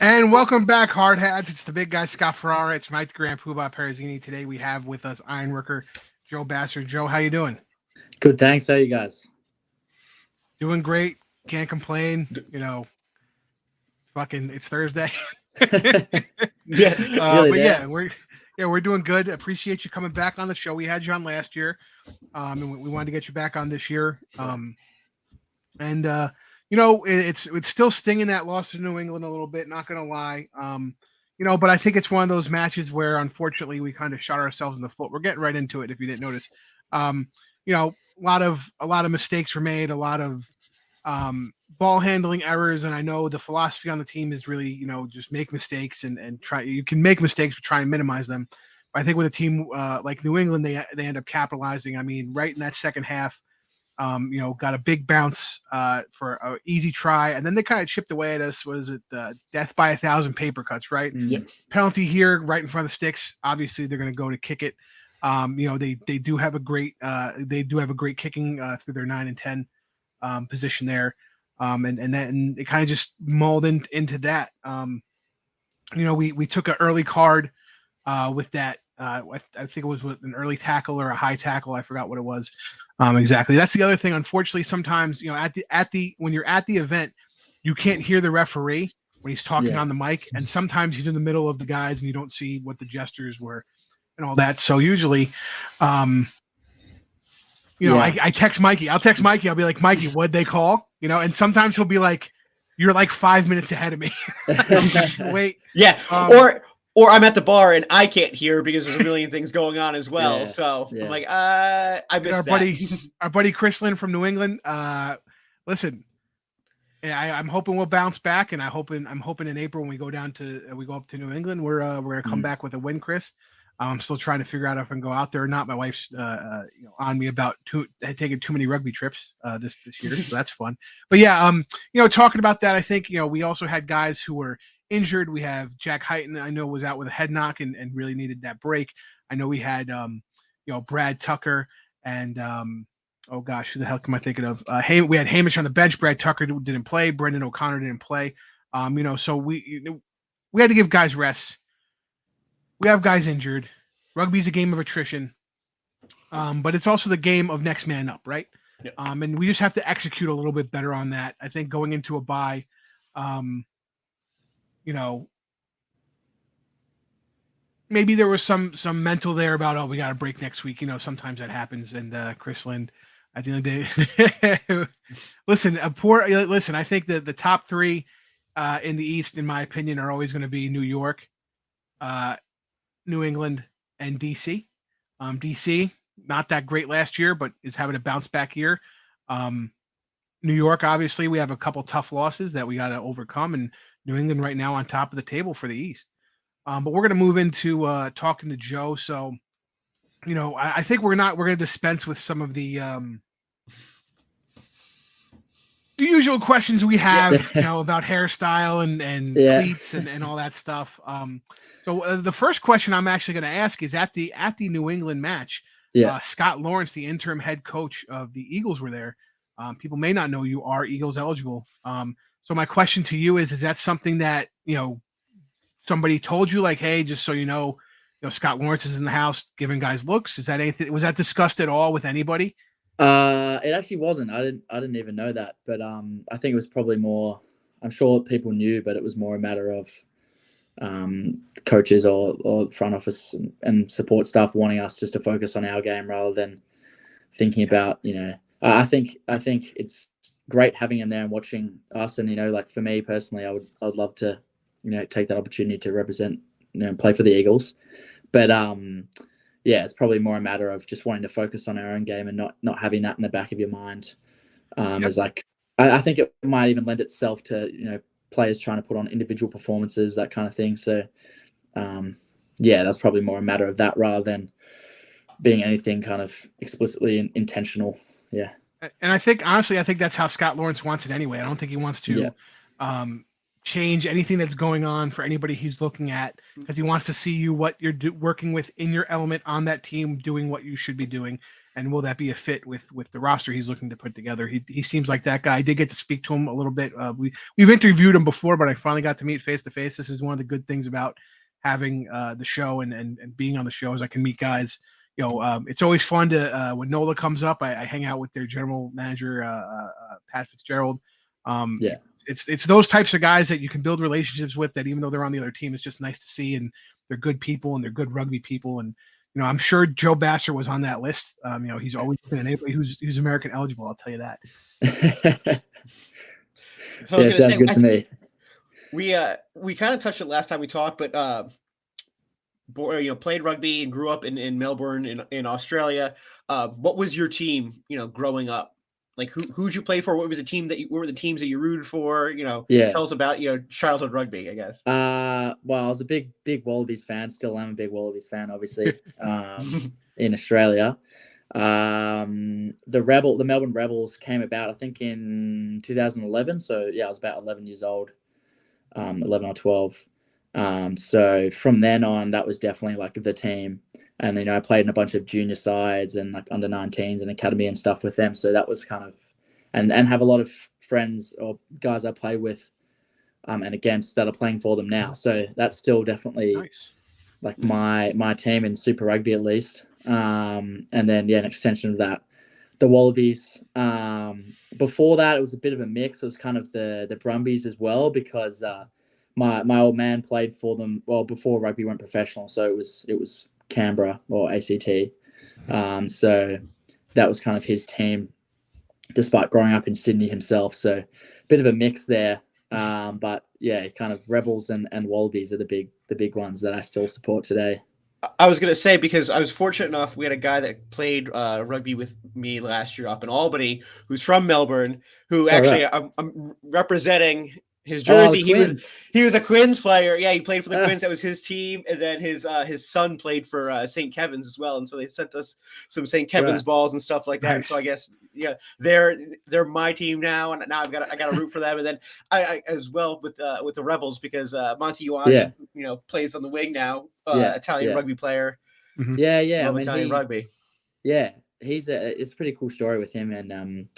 And welcome back, hard hats. It's the big guy Scott Ferrara. It's Mike the Grand Poobah Perazini. Today we have with us Ironworker Joe Bassard. Joe, how you doing? Good, thanks. How are you guys? Doing great. Can't complain. Fucking it's Thursday. Yeah. Nearly But there. we're doing good. Appreciate you coming back on the show. We had you on last year, and we wanted to get you back on this year. And it's still stinging that loss to New England a little bit. Not gonna lie. But I think it's one of those matches where unfortunately we kind of shot ourselves in the foot. We're getting right into it if you didn't notice. A lot of mistakes were made, a lot of ball handling errors, and I know the philosophy on the team is really, just make mistakes and try. You can make mistakes, but try and minimize them. But I think with a team like New England, they end up capitalizing. I mean, right in that second half, got a big bounce for an easy try, and then they kind of chipped away at us. What is it? Death by 1,000 paper cuts, right? Mm. Penalty here, right in front of the sticks. Obviously, they're going to go to kick it. They do have a great kicking through their 9 and 10 position there, and then it kind of just molded into that. We took an early card with that. I think it was an early tackle or a high tackle. I forgot what it was exactly. That's the other thing. Unfortunately, sometimes when you're at the event, you can't hear the referee when he's talking on the mic, and sometimes he's in the middle of the guys, and you don't see what the gestures were and all that. So usually, I text Mikey. I'll text Mikey. I'll be like, Mikey, what'd they call? And sometimes he'll be like, you're like 5 minutes ahead of me. Wait. Yeah. Or I'm at the bar and I can't hear because there's a million things going on as well. Yeah. So Yeah. I'm like, I missed our buddy Chris Lynn from New England. Listen, I'm hoping we'll bounce back, and I'm hoping in April when we go up to New England, we're gonna come back with a win, Chris. I'm still trying to figure out if I can go out there or not. My wife's on me about taking too many rugby trips this year, so that's fun. But yeah, talking about that, I think we also had guys who were injured. We have Jack Heighton, I know, was out with a head knock and really needed that break. I know we had Brad Tucker and oh gosh, who the hell am I thinking of? We had Hamish on the bench. Brad Tucker didn't play. Brendan O'Connor didn't play. So we had to give guys rest. We have guys injured. Rugby's a game of attrition, but it's also the game of next man up, right? Yep. And we just have to execute a little bit better on that. I think going into a bye, maybe there was some mental there about, we got to break next week. Sometimes that happens. And Chris Lind, at the end of the day, listen. I think that the top three in the East, in my opinion, are always going to be New York, New England, and DC. DC, not that great last year, but is having a bounce back year. New York, obviously, we have a couple tough losses that we got to overcome, and New England right now on top of the table for the East. But we're going to move into talking to Joe. So, I think we're going to dispense with some of the usual questions we have, about hairstyle and cleats and all that stuff. So the first question I'm actually going to ask is at the New England match. Scott Lawrence, the interim head coach of the Eagles, were there. People may not know you are Eagles eligible. So my question to you is that something that somebody told you, like, hey, just so you know, Scott Lawrence is in the house giving guys looks? Is that anything? Was that discussed at all with anybody? It actually wasn't. I didn't even know that. But I think it was probably more. I'm sure people knew, but it was more a matter of coaches or front office and support staff wanting us just to focus on our game rather than thinking about, I think it's great having him there and watching us. And, like for me personally, I'd love to, take that opportunity to represent, play for the Eagles. But it's probably more a matter of just wanting to focus on our own game and not having that in the back of your mind. As like, I think it might even lend itself to, players trying to put on individual performances, that kind of thing. So, that's probably more a matter of that rather than being anything kind of explicitly intentional. Yeah. And I think, honestly, that's how Scott Lawrence wants it anyway. I don't think he wants to change anything that's going on for anybody he's looking at, because he wants to see you what you're working with in your element on that team, doing what you should be doing, and will that be a fit with the roster he's looking to put together. He seems like that guy. I did get to speak to him a little bit. We've interviewed him before, but I finally got to meet face to face. This is one of the good things about having the show and being on the show, is I can meet guys. It's always fun to when NOLA comes up, I hang out with their general manager, Pat Fitzgerald. Yeah. It's those types of guys that you can build relationships with, that even though they're on the other team, it's just nice to see, and they're good people and they're good rugby people. And I'm sure Joe Basser was on that list. He's always been anybody who's American eligible. I'll tell you that. So I was Yeah, sounds good to me. We kind of touched it last time we talked, but played rugby and grew up in Melbourne in Australia. What was your team, growing up? Like who'd you play for? What was the team what were the teams that you rooted for? Yeah. Tell us about childhood rugby, I guess. Well, I was a big Wallabies fan. Still am a big Wallabies fan, obviously. In Australia, the Melbourne Rebels came about, I think, in 2011. So yeah, I was about 11 years old, 11 or 12. So from then on, that was definitely like the team. And, I played in a bunch of junior sides and like under 19s and academy and stuff with them. So that was kind of, and have a lot of friends or guys I play with and against that are playing for them now. So that's still definitely nice. Like my team in Super Rugby at least. And then, yeah, an extension of that, the Wallabies. Before that, it was a bit of a mix. It was kind of the Brumbies as well, because my old man played for them, well, before rugby went professional. So it was Canberra or ACT. So that was kind of his team, despite growing up in Sydney himself. So a bit of a mix there. But yeah, kind of Rebels and Wallabies are the big ones that I still support today. I was going to say, because I was fortunate enough, we had a guy that played rugby with me last year up in Albany, who's from Melbourne, who actually I'm representing his jersey. He was a Quins player. Yeah, he played for the Quins. That was his team. And then his son played for St. Kevin's as well. And so they sent us some St. Kevin's balls and stuff like that. Nice. So I guess, yeah, they're my team now. And now I got to root for them. And then I as well with the Rebels, because Monty Ioane, plays on the wing now, Italian rugby player. Mm-hmm. Yeah. Love Italian rugby. Yeah. It's a pretty cool story with him. And,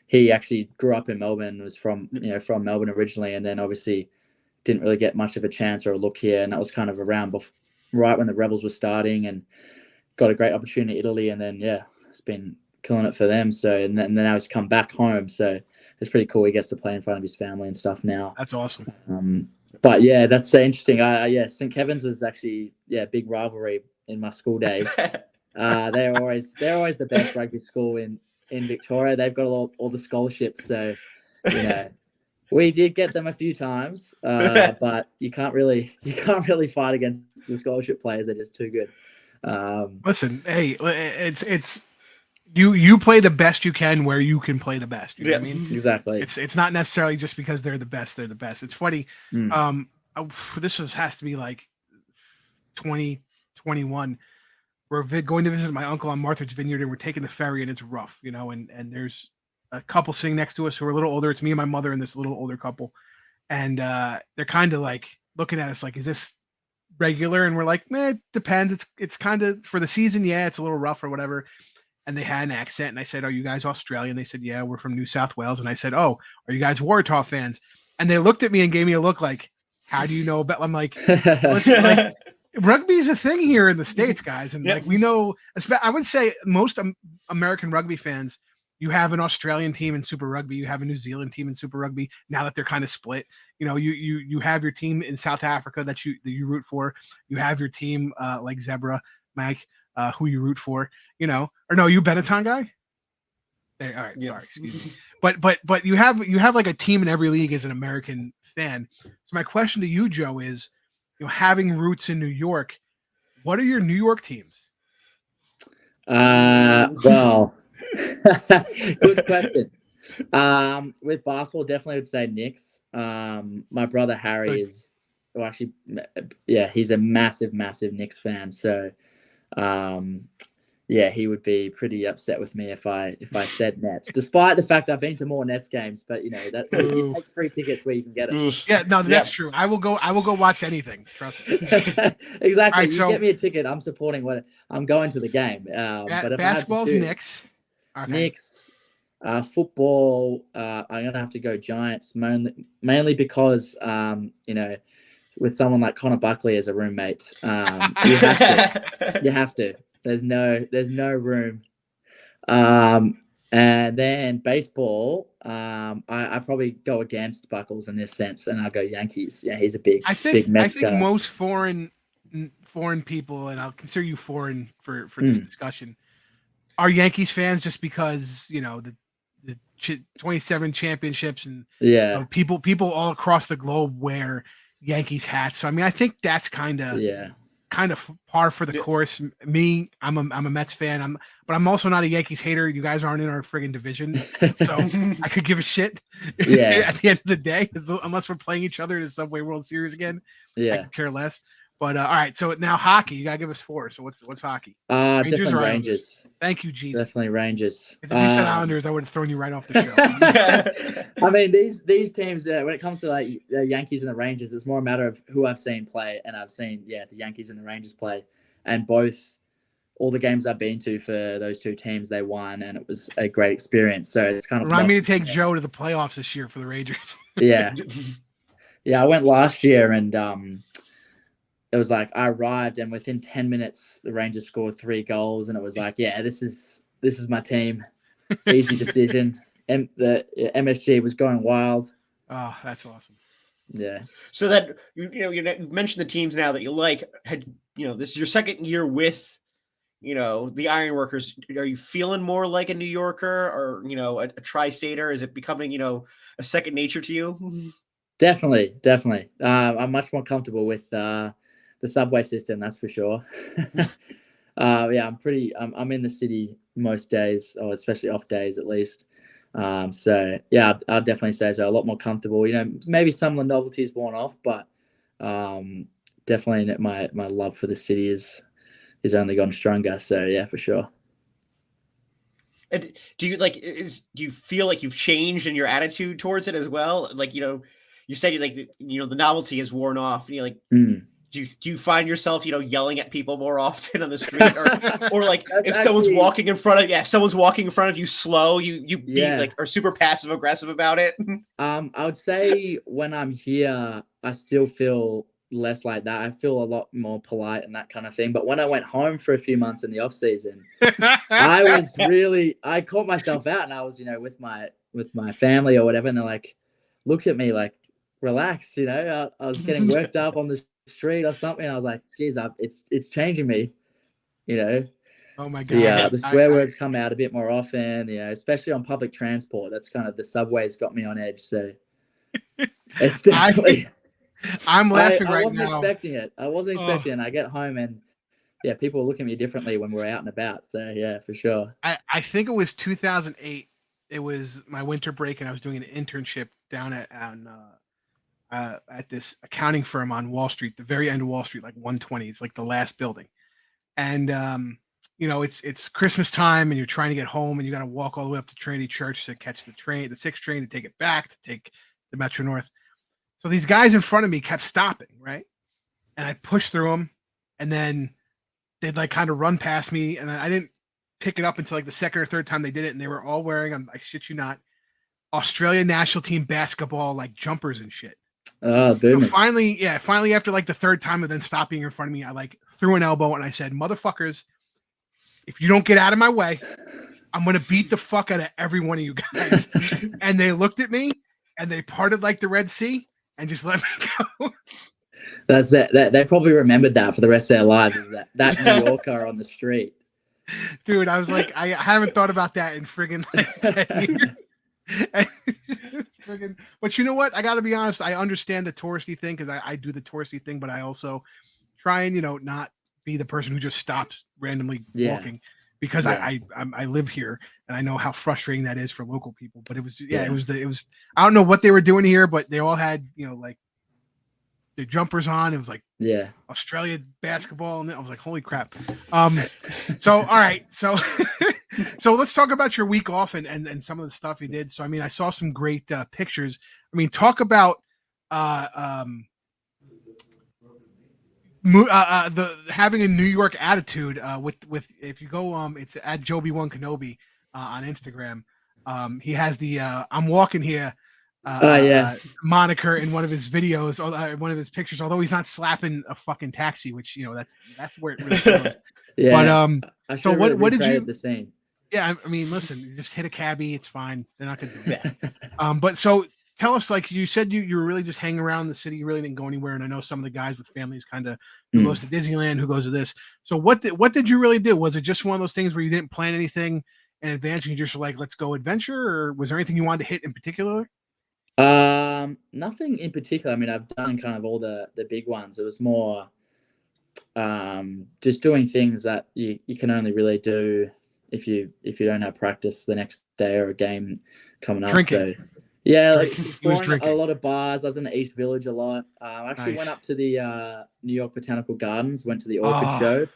he actually grew up in Melbourne, was from Melbourne originally, and then obviously didn't really get much of a chance or a look here. And that was kind of around right when the Rebels were starting, and got a great opportunity in Italy. And then, yeah, it's been killing it for them. So, and then now he's come back home. So it's pretty cool. He gets to play in front of his family and stuff now. That's awesome. But yeah, that's interesting. St. Kevin's was actually, big rivalry in my school days. They're always the best rugby school in Victoria. They've got all the scholarships, so we did get them a few times, but you can't really fight against the scholarship players. They're just too good. Listen, hey, it's you play the best you can where you can play the best. You know what I mean? Exactly. It's not necessarily just because they're the best. They're the best. It's funny. This has to be like 2021. We're going to visit my uncle on Martha's Vineyard, and we're taking the ferry, and it's rough, and there's a couple sitting next to us who are a little older. It's me and my mother and this little older couple. And they're kind of like looking at us like, is this regular? And we're like, it depends. It's kind of for the season. Yeah, it's a little rough or whatever. And they had an accent. And I said, are you guys Australian? They said, yeah, we're from New South Wales. And I said, oh, are you guys Waratah fans? And they looked at me and gave me a look like, how do you know about? I'm like, listen, rugby is a thing here in the States, guys. And like, we know, I would say most American rugby fans, you have an Australian team in Super Rugby, you have a New Zealand team in Super Rugby. Now that they're kind of split, you have your team in South Africa that you root for. You have your team like Zebra, Mike, who you root for, or no, you Benetton guy? All right, sorry, excuse me. But you have like a team in every league as an American fan. So my question to you, Joe, is, having roots in New York, what are your New York teams? Well, good question. With basketball, definitely would say Knicks. My brother Harry is, well, actually, he's a massive Knicks fan. So, yeah, he would be pretty upset with me if I said Nets, despite the fact I've been to more Nets games. But you know that you take free tickets where you can get them. Yeah, no, that's true. I will go watch anything. Trust me. Exactly. Right, you get me a ticket, I'm supporting what I'm going to the game. But if basketball's I have to Knicks. Okay. Knicks, football, I'm gonna have to go Giants mainly because you know, with someone like Connor Buckley as a roommate, you have to. There's no room. And then baseball, I probably go against Buckles in this sense, and I'll go Yankees. Yeah, he's a big Mets guy. Most foreign people, and I'll consider you foreign for this discussion, are Yankees fans just because you know the 27 championships and people all across the globe wear Yankees hats. So I mean, I think that's kind of par for the course. Me, I'm a Mets fan. But I'm also not a Yankees hater. You guys aren't in our friggin' division, so I could give a shit. Yeah. At the end of the day, unless we're playing each other in the Subway World Series again, I could care less. But all right, so now hockey. You gotta give us 4. So what's hockey? Definitely Rangers. Thank you, Jesus. Definitely Rangers. If you said Islanders, I would have thrown you right off the show. I mean, these teams, when it comes to like the Yankees and the Rangers, it's more a matter of who I've seen play, and I've seen the Yankees and the Rangers play, and all the games I've been to for those two teams, they won, and it was a great experience. So it's kind of remind me to take Joe to the playoffs this year for the Rangers. Yeah, I went last year, and it was like I arrived, and within 10 minutes, the Rangers scored 3 goals, and it was like, yeah, this is my team. Easy decision. And the MSG was going wild. Oh, that's awesome. Yeah. So that you mentioned the teams now that you like. This is your second year with the Ironworkers. Are you feeling more like a New Yorker or a tri-stater? Is it becoming a second nature to you? Definitely. I'm much more comfortable with the subway system, that's for sure. I'm in the city most days, or especially off days at least. So yeah, I'd definitely say so. A lot more comfortable. Maybe some of the novelties worn off, but definitely my love for the city is only gotten stronger. So yeah, for sure. And do you feel like you've changed in your attitude towards it as well? Like, you said the novelty has worn off. Do you find yourself, yelling at people more often on the street, or like if someone's walking in front of you slow, you are super passive aggressive about it? I would say when I'm here, I still feel less like that. I feel a lot more polite and that kind of thing. But when I went home for a few months in the off season, I caught myself out, and I was, with my family or whatever, and they're like, look at me, like, relax, I was getting worked up on the street or something. I was like, geez, it's changing me, Oh my God. Yeah, the swear words come out a bit more often, especially on public transport. That's kind of, the subway's got me on edge. So it's definitely. I'm laughing right now. I wasn't expecting it. And I get home and people look at me differently when we're out and about. So yeah, for sure. I think it was 2008. It was my winter break, and I was doing an internship down at this accounting firm on Wall Street, the very end of Wall Street, like 120. It's like the last building. And, it's Christmas time, and you're trying to get home, and you got to walk all the way up to Trinity Church to catch the 6th train to take it back, to take the Metro North. So these guys in front of me kept stopping, right? And I pushed through them, and then they'd like kind of run past me, and I didn't pick it up until like the second or third time they did it, and they were all wearing, I shit you not, Australia national team basketball like jumpers and shit. Oh, so finally after like the third time of them stopping in front of me, I like threw an elbow and I said, motherfuckers, if you don't get out of my way, I'm gonna beat the fuck out of every one of you guys. And they looked at me and they parted like the Red Sea and just let me go. That's that they probably remembered that for the rest of their lives, is that New Yorker on the street. Dude, I was like, I haven't thought about that in friggin' like 10 years. But you know what? I got to be honest. I understand the touristy thing, because I do the touristy thing, but I also try and not be the person who just stops randomly walking, because I live here and I know how frustrating that is for local people. But it was I don't know what they were doing here, but they all had like the jumpers on. It was like Yeah. Australia basketball, and I was like, holy crap. So all right, so so let's talk about your week off and some of the stuff you did. So I mean, I saw some great pictures. I mean, talk about the having a New York attitude with if you go it's at Joby1 Kenobi on Instagram. He has the I'm walking here moniker in one of his videos, one of his pictures, although he's not slapping a fucking taxi, which that's where it really goes. Yeah. But I so what really did you the scene? Yeah, I mean, listen, you just hit a cabbie, it's fine. They're not gonna do that. But so tell us, like you said, you were really just hanging around the city, you really didn't go anywhere. And I know some of the guys with families kind of who goes to Disneyland, who goes to this. So what did you really do? Was it just one of those things where you didn't plan anything in advance and you just were like, let's go adventure, or was there anything you wanted to hit in particular? Nothing in particular. I mean, I've done kind of all the big ones. It was more just doing things that you can only really do if you don't have practice the next day or a game coming up. Drinking. So yeah, like Drinking. a lot of bars. I was in the East Village a lot. I actually went up to the New York Botanical Gardens, went to the Orchid Show.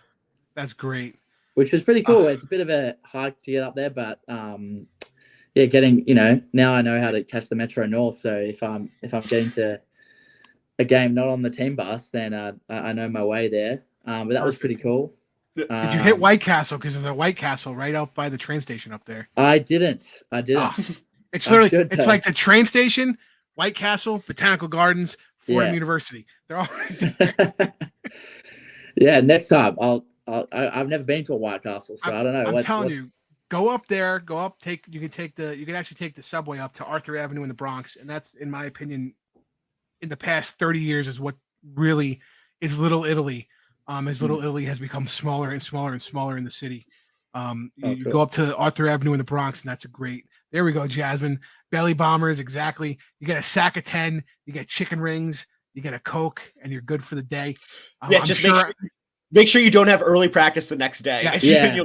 That's great. Which was pretty cool. It's a bit of a hike to get up there, but yeah, getting, now I know how to catch the Metro North. So if I'm getting to a game not on the team bus, then I know my way there. But that was pretty cool. Did you hit White Castle? Because there's a White Castle right out by the train station up there. I didn't. It's literally, it's like the train station, White Castle, Botanical Gardens, Fordham University. They're all right there. Yeah, next time I've never been to a White Castle, so I don't know. I'm telling you, go up there, you can actually take the subway up to Arthur Avenue in the Bronx, and that's, in my opinion, in the past 30 years is what really is Little Italy. As Little Italy has become smaller and smaller and smaller in the city. You go up to Arthur Avenue in the Bronx, and that's a great. There we go, Jasmine. Belly bombers, exactly. You get a sack of 10, you get chicken rings, you get a Coke, and you're good for the day. Just make sure you don't have early practice the next day. Yeah.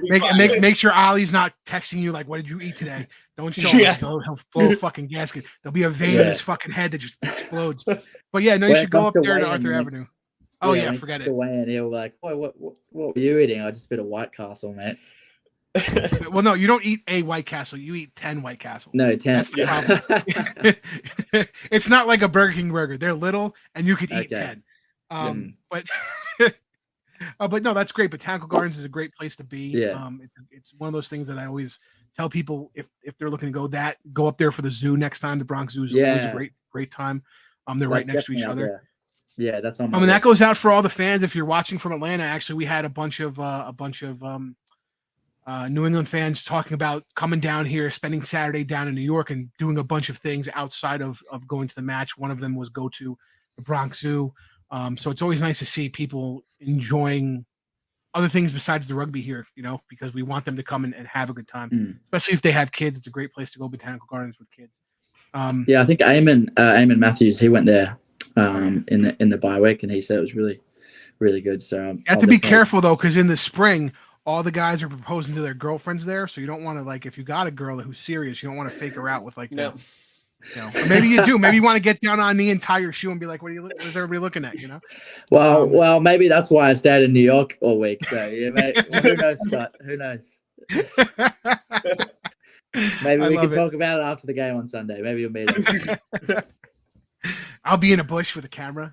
Make sure Ollie's not texting you like, what did you eat today? Don't show him. He'll blow a fucking gasket. There'll be a vein in his fucking head that just explodes. But yeah, no, you should go up there to Arthur Avenue. Oh yeah, forget it. And he'll be like, what were you eating? I just bit of White Castle, mate. Well, no, you don't eat a White Castle. You eat 10 White Castles. No, 10. That's the problem. It's not like a Burger King burger. They're little, and you could eat 10. But no, that's great. Botanical Gardens is a great place to be. Yeah. It's one of those things that I always tell people if they're looking to go up there for the zoo next time. The Bronx Zoo is always a great time. They're right next to each other. There. Yeah, that's on. I mean, that goes out for all the fans. If you're watching from Atlanta, actually, we had a bunch of New England fans talking about coming down here, spending Saturday down in New York, and doing a bunch of things outside of going to the match. One of them was go to the Bronx Zoo. So it's always nice to see people enjoying other things besides the rugby here, because we want them to come and have a good time, especially if they have kids. It's a great place to go, Botanical Gardens with kids. I think Eamon Matthews, he went there in the bye week, and he said it was really, really good. So you have to be careful though, because in the spring, all the guys are proposing to their girlfriends there. So you don't want to, like, if you got a girl who's serious, you don't want to fake her out with like that. Or maybe you do. Maybe you want to get down on knee and tie your shoe and be like, what is everybody looking at? Well, maybe that's why I stayed in New York all week. So who knows, Scott? Who knows? Maybe we can talk about it after the game on Sunday. Maybe you'll meet him. I'll be in a bush with a camera.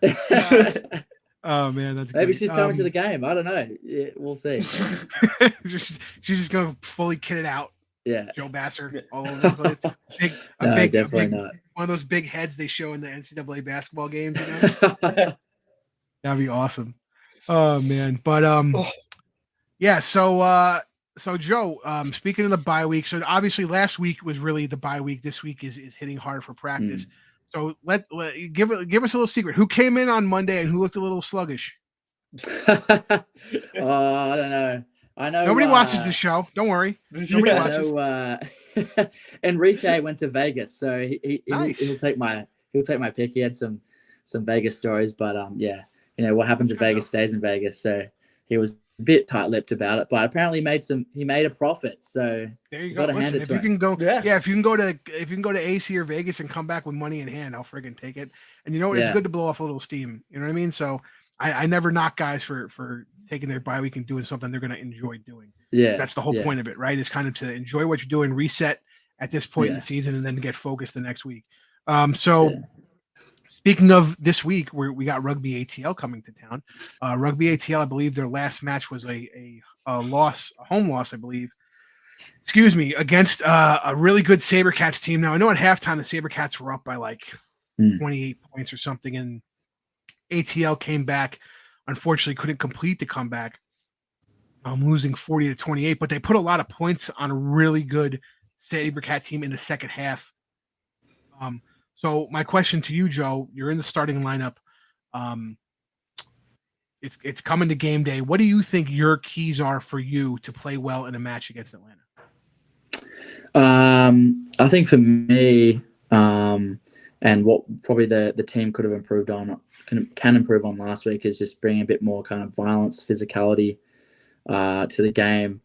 Oh man, that's maybe great. She's coming to the game. I don't know. Yeah, we'll see. She's just going to fully kit it out. Yeah, Joe Basser all over the place. Definitely not. One of those big heads they show in the NCAA basketball games. That'd be awesome. Oh man, but yeah. So Joe, speaking of the bye week, so obviously last week was really the bye week. This week is hitting hard for practice. So give us a little secret. Who came in on Monday and who looked a little sluggish? I don't know. I know nobody watches the show. Don't worry. Nobody watches. Enrique went to Vegas, so nice. he'll take my pick. He had some Vegas stories, but what happens in Vegas stays in Vegas. So he was a bit tight-lipped about it, but apparently he made a profit. So there you go. Listen, if you him. if you can go to AC or Vegas and come back with money in hand, I'll friggin' take it. And you know what? It's good to blow off a little steam. You know what I mean? So I never knock guys for taking their bye week and doing something they're going to enjoy doing. Yeah, that's the whole point of it, right? Is kind of to enjoy what you're doing, reset at this point in the season, and then get focused the next week. Speaking of this week, we got Rugby ATL coming to town. Rugby ATL, I believe their last match was a home loss, I believe. Excuse me, against a really good SaberCats team. Now, I know at halftime the SaberCats were up by like 28 points or something, and ATL came back. Unfortunately, couldn't complete the comeback, losing 40-28. But they put a lot of points on a really good SaberCat team in the second half. So my question to you, Joe, you're in the starting lineup. It's coming to game day. What do you think your keys are for you to play well in a match against Atlanta? I think for me, and what probably the team could have improved on, can improve on last week, is just bringing a bit more kind of violence, physicality to the game.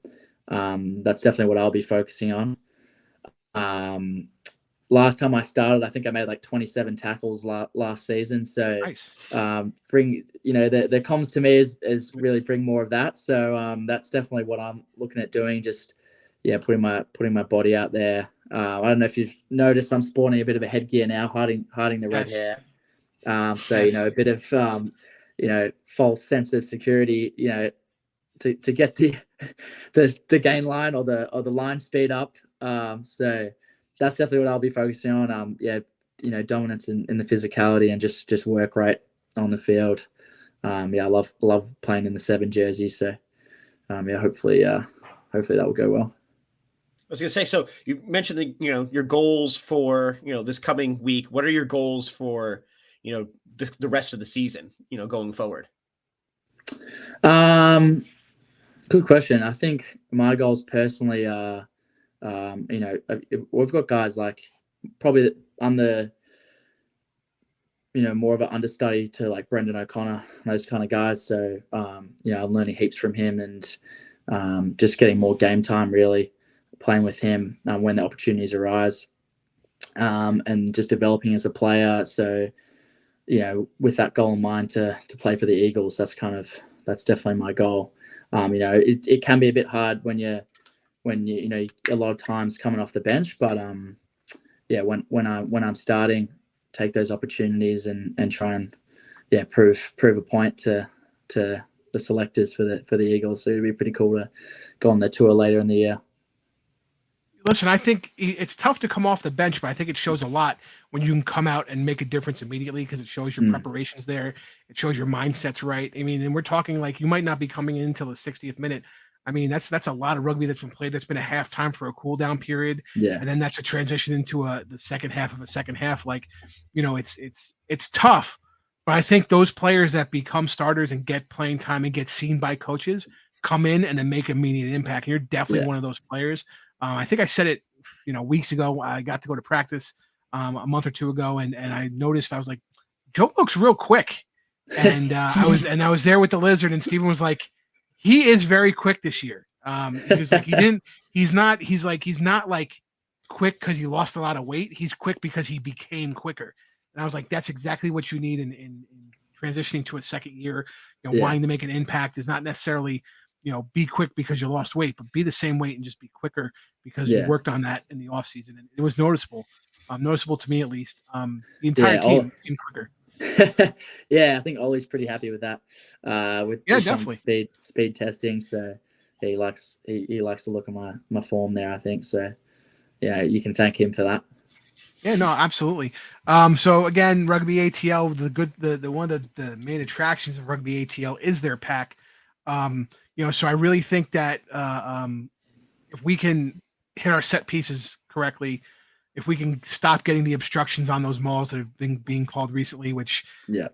That's definitely what I'll be focusing on. Last time I started, I think I made like 27 tackles last season. So nice. Bring, the comms to me is really bring more of that. So that's definitely what I'm looking at doing. Just putting my body out there. I don't know if you've noticed, I'm sporting a bit of a headgear now, hiding the red hair. A bit of false sense of security, to get the gain line or the line speed up. So that's definitely what I'll be focusing on. Dominance in the physicality and just work right on the field. I love playing in the 7 jersey. So hopefully that will go well. I was going to say, so you mentioned your goals for, this coming week. What are your goals for, the rest of the season, going forward? Good question. I think my goals personally are, we've got guys like, probably I'm the, more of an understudy to like Brendan O'Connor, those kind of guys. So, I'm learning heaps from him and just getting more game time, really playing with him when the opportunities arise, and just developing as a player. So, with that goal in mind to play for the Eagles, that's definitely my goal. It can be a bit hard when a lot of times coming off the bench, but when I'm starting, take those opportunities and try and prove a point to the selectors for the Eagles. So it'd be pretty cool to go on the tour later in the year. Listen, I think it's tough to come off the bench, but I think it shows a lot when you can come out and make a difference immediately, because it shows your preparation's there. It shows your mindset's right. I mean, and we're talking like you might not be coming in until the 60th minute. I mean, that's a lot of rugby that's been played. That's been a halftime for a cool down period. Yeah. And then that's a transition into the second half of a second half. Like, it's tough, but I think those players that become starters and get playing time and get seen by coaches come in and then make immediate impact. And you're definitely one of those players. I think I said it, weeks ago. I got to go to practice a month or two ago, and I noticed, I was like, Joe looks real quick. And I was there with the Lizard, and Steven was like, he is very quick this year. He was like, he's not like quick because he lost a lot of weight. He's quick because he became quicker. And I was like, that's exactly what you need in transitioning to a second year. Wanting to make an impact is not necessarily, be quick because you lost weight, but be the same weight and just be quicker because you worked on that in the off season. And it was noticeable to me at least. The entire team became quicker. I think Ollie's pretty happy with that. With definitely speed testing. So he likes to look at my form there, I think. So you can thank him for that. Yeah, no, absolutely. So again, Rugby ATL, the one of the main attractions of Rugby ATL is their pack. So I really think that if we can hit our set pieces correctly, if we can stop getting the obstructions on those mauls that have been being called recently, which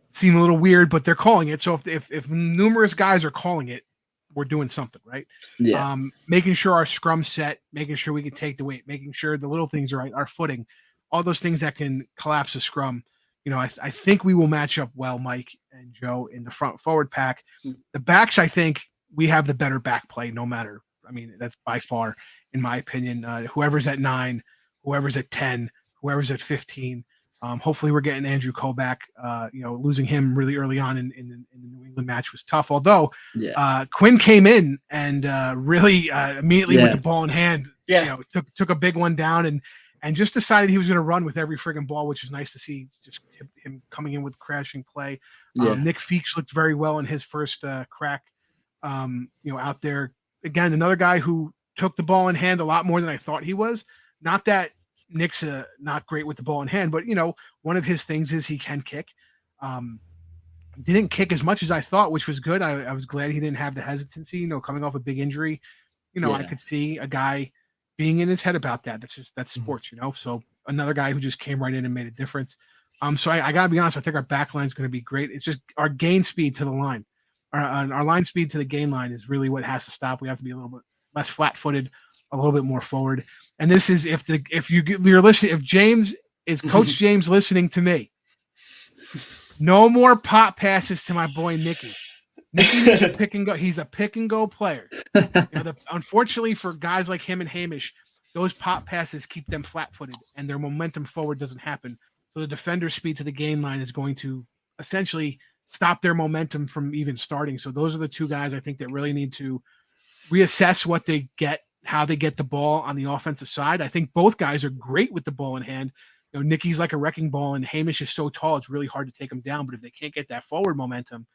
seem a little weird, but they're calling it. So if numerous guys are calling it, we're doing something, right? Yeah. Making sure our scrum set, making sure we can take the weight, making sure the little things are right, our footing, all those things that can collapse a scrum. I think we will match up well, Mike and Joe, in the front forward pack. The backs, I think, we have the better back play, no matter. I mean, that's by far, in my opinion, whoever's at 9, whoever's at 10, whoever's at 15. Hopefully we're getting Andrew Cole back. Losing him really early on in the New England match was tough. Although Quinn came in and really immediately with the ball in hand, took a big one down and just decided he was going to run with every friggin' ball, which is nice to see. Just him coming in with crashing play. Nick Feeks looked very well in his first crack. Out there again, another guy who took the ball in hand a lot more than I thought he was. Not that Nick's not great with the ball in hand, but one of his things is he can kick. Didn't kick as much as I thought, which was good. I was glad he didn't have the hesitancy, coming off a big injury. I could see a guy being in his head about that. That's sports, So another guy who just came right in and made a difference. So I gotta be honest, I think our back line is going to be great. It's just our gain speed to the line. Our line speed to the gain line is really what has to stop. We have to be a little bit less flat-footed, a little bit more forward. And this is if you're listening, if James is Coach James listening to me, no more pop passes to my boy Nicky. Nicky is a pick and go. He's a pick and go player. Unfortunately for guys like him and Hamish, those pop passes keep them flat-footed, and their momentum forward doesn't happen. So the defender's speed to the gain line is going to essentially stop their momentum from even starting. So those are the two guys I think that really need to reassess what they get, how they get the ball on the offensive side. I think both guys are great with the ball in hand. Nicky's like a wrecking ball, and Hamish is so tall, it's really hard to take him down. But if they can't get that forward momentum,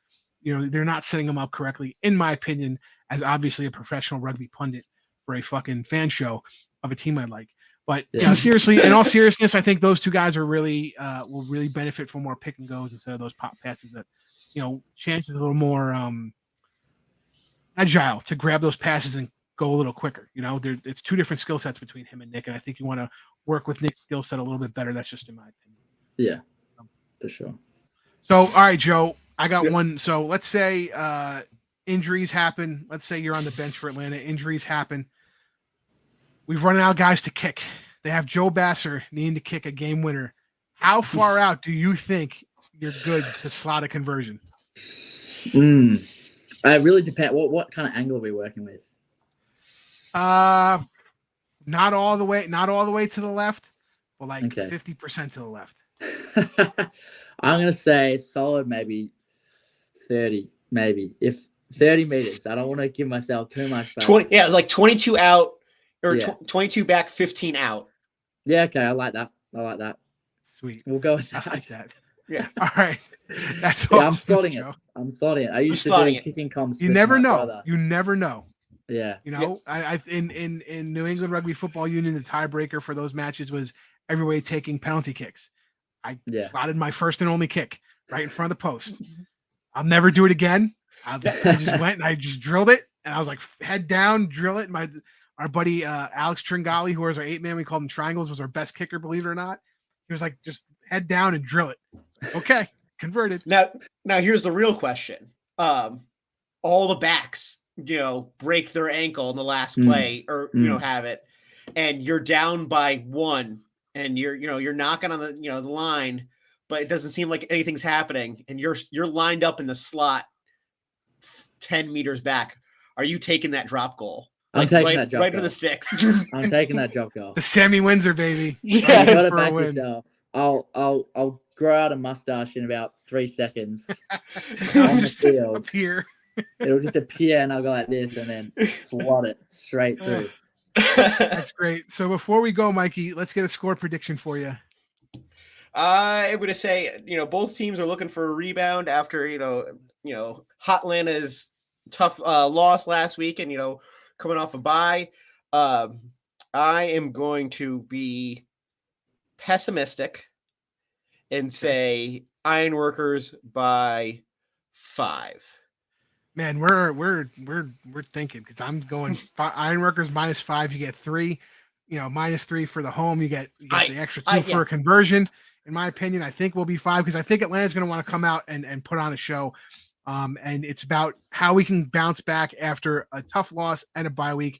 they're not setting them up correctly, in my opinion, as obviously a professional rugby pundit for a fucking fan show of a team I like. But seriously, in all seriousness, I think those two guys are really will really benefit from more pick and goes instead of those pop passes that, Chance is a little more agile to grab those passes and go a little quicker. It's two different skill sets between him and Nick, and I think you want to work with Nick's skill set a little bit better. That's just in my opinion. Yeah, for sure. So, all right, Joe, I got one. So let's say injuries happen. Let's say you're on the bench for Atlanta. Injuries happen. We've run out of guys to kick. They have Joe Basser needing to kick a game winner. How far out do you think you're good to slot a conversion? It really depends. What kind of angle are we working with? Not all the way to the left, but 50% to the left. I'm gonna say solid, maybe 30, maybe if 30 meters. I don't want to give myself too much. 22 out or 22 back, 15 out. Yeah, okay, I like that. Sweet. We'll go with that. I like that. Yeah. All right. That's awesome, I'm slotting it. I'm slotting it. I used to do kicking comps. You never know. Brother. You never know. Yeah. I in New England Rugby Football Union, the tiebreaker for those matches was everybody taking penalty kicks. I slotted my first and only kick right in front of the post. I'll never do it again. I just went and I just drilled it, and I was like, head down, drill it. Our buddy Alex Tringali, who was our 8-man, we called him Triangles, was our best kicker, believe it or not. He was like, just head down and drill it. Okay, converted. Now here's the real question. All the backs, break their ankle in the last play or, have it, and you're down by 1 and you're knocking on the, the line, but it doesn't seem like anything's happening. And you're lined up in the slot 10 meters back. Are you taking that drop goal? I'm taking that drop right goal. To the sticks. I'm taking that drop goal. The Sammy Windsor, baby. Yeah, you gotta back yourself. I'll grow out a mustache in about 3 seconds. On the field. Appear. It'll just appear, and I'll go like this, and then swat it straight through. That's great. So before we go, Mikey, let's get a score prediction for you. I would say, both teams are looking for a rebound after, Hot Atlanta's tough loss last week, and coming off a bye. I am going to be pessimistic and say Ironworkers by 5. Man, we're thinking, because I'm going Ironworkers -5. You get 3, -3 for the home. You get the extra 2 for a conversion. In my opinion, I think we'll be 5 because I think Atlanta's going to want to come out and put on a show. And it's about how we can bounce back after a tough loss and a bye week.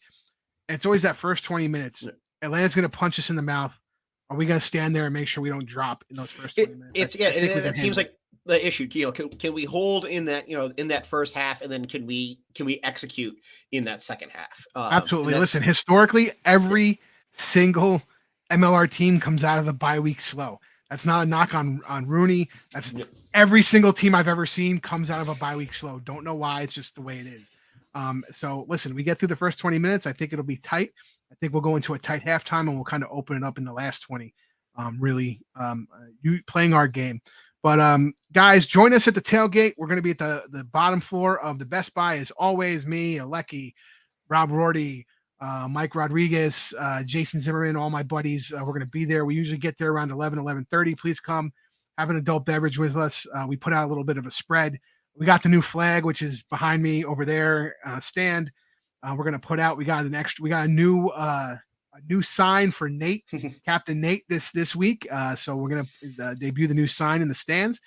And it's always that first 20 minutes. Atlanta's going to punch us in the mouth. Are we going to stand there and make sure we don't drop in those first 20 minutes? It seems like the issue. Can we hold in that in that first half, and then can we execute in that second half? Absolutely. Listen, historically, every single MLR team comes out of the bye week slow. That's not a knock on Rooney. That's every single team I've ever seen comes out of a bye week slow. Don't know why. It's just the way it is. So listen, we get through the first 20 minutes. I think it'll be tight. I think we'll go into a tight halftime and we'll kind of open it up in the last 20. You playing our game. But guys, join us at the tailgate. We're going to be at the bottom floor of the Best Buy, as always. Me, Alecki, Rob Rorty, Mike Rodriguez, Jason Zimmerman, all my buddies. We're going to be there. We usually get there around 11:30. Please come have an adult beverage with us. We put out a little bit of a spread. We got the new flag, which is behind me over there stand. We're going to put out. We got a new sign for Nate, Captain Nate this week. So we're going to debut the new sign in the stands.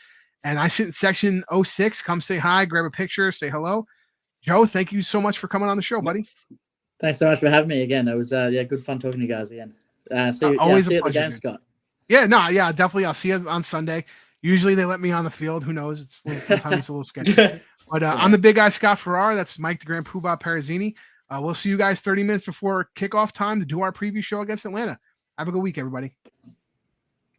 And I sit in section 06. Come say hi, grab a picture, say hello. Joe, thank you so much for coming on the show, buddy. Thanks so much for having me again. It was good fun talking to you guys again. Always see a you at the pleasure, game, man. Scott. Yeah, definitely. I'll see you on Sunday. Usually they let me on the field. Who knows? Sometimes it's a little sketchy. But I'm the big guy, Scott Farrar. That's Mike the Grand Poobah Parazzini. We'll see you guys 30 minutes before kickoff time to do our preview show against Atlanta. Have a good week, everybody.